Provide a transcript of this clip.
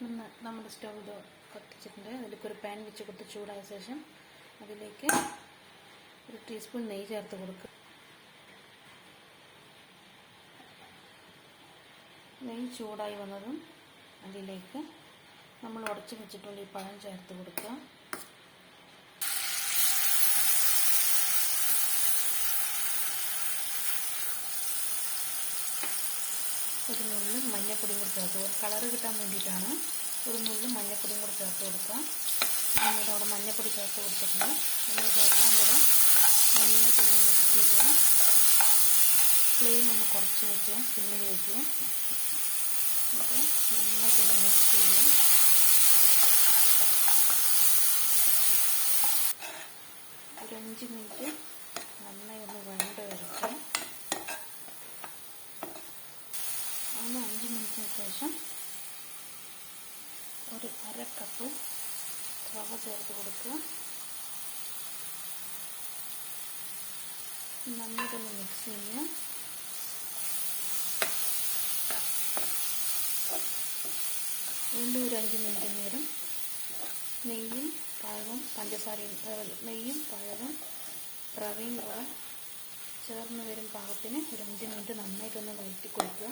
നമ്മുടെ സ്റ്റൗ ഇത് കത്തിച്ചിട്ടുണ്ട്. അതിലേക്ക് ഒരു പാൻ വെച്ച് കൊടുത്ത് ചൂടായ ശേഷം അതിലേക്ക് ഒരു ടീസ്പൂൺ നെയ്യ് ചേർത്ത് കൊടുക്കുക. നെയ്യ് ചൂടായി വന്നതും അതിലേക്ക് നമ്മൾ ഉടച്ച് വെച്ചിട്ടുള്ള ഈ പഴം ചേർത്ത് കൊടുക്കുക. ഒരു നുള്ളു മഞ്ഞൾപ്പൊടിയും കൂടി ചേർത്ത് കൊടുക്കുക. കളറ് കിട്ടാൻ വേണ്ടിയിട്ടാണ്. ഒരു നുള്ളു മഞ്ഞൾപ്പൊടിയും കൂടി ചേർത്ത് കൊടുക്കുക. എന്നിട്ട് അവിടെ മഞ്ഞൾപ്പൊടി ചേർത്ത് കൊടുത്തിട്ടുണ്ട്. എന്നിട്ട് എല്ലാം കൂടെ നന്നായിട്ടൊന്ന് മിക്സ് ചെയ്യുക. ഫ്ലെയിം ഒന്ന് കുറച്ച് വയ്ക്കുക, സിമ്മിൽ വയ്ക്കുക. എന്നിട്ട് നന്നായിട്ടൊന്ന് മിക്സ് ചെയ്യുക. ഒരു 5 മിനിറ്റ് നന്നായി ഒന്ന് വഴണ്ട് വരയ്ക്കുക. അങ്ങനെ 5 മിനിറ്റിന് ശേഷം ഒരു 1/2 കപ്പ് റവ ചേർത്ത് കൊടുക്കുക. നന്നായിട്ടൊന്ന് മിക്സ് ചെയ്യുക. വീണ്ടും ഒരു 5 മിനിറ്റ് നേരം നെയ്യും പഴവും പഞ്ചസാരയും നെയ്യും പഴവും റവയും കൂടെ ചേർന്ന് വരും പാകത്തിന് ഒരു 5 മിനിറ്റ് നന്നായിട്ടൊന്ന് വഴറ്റി കൊടുക്കുക.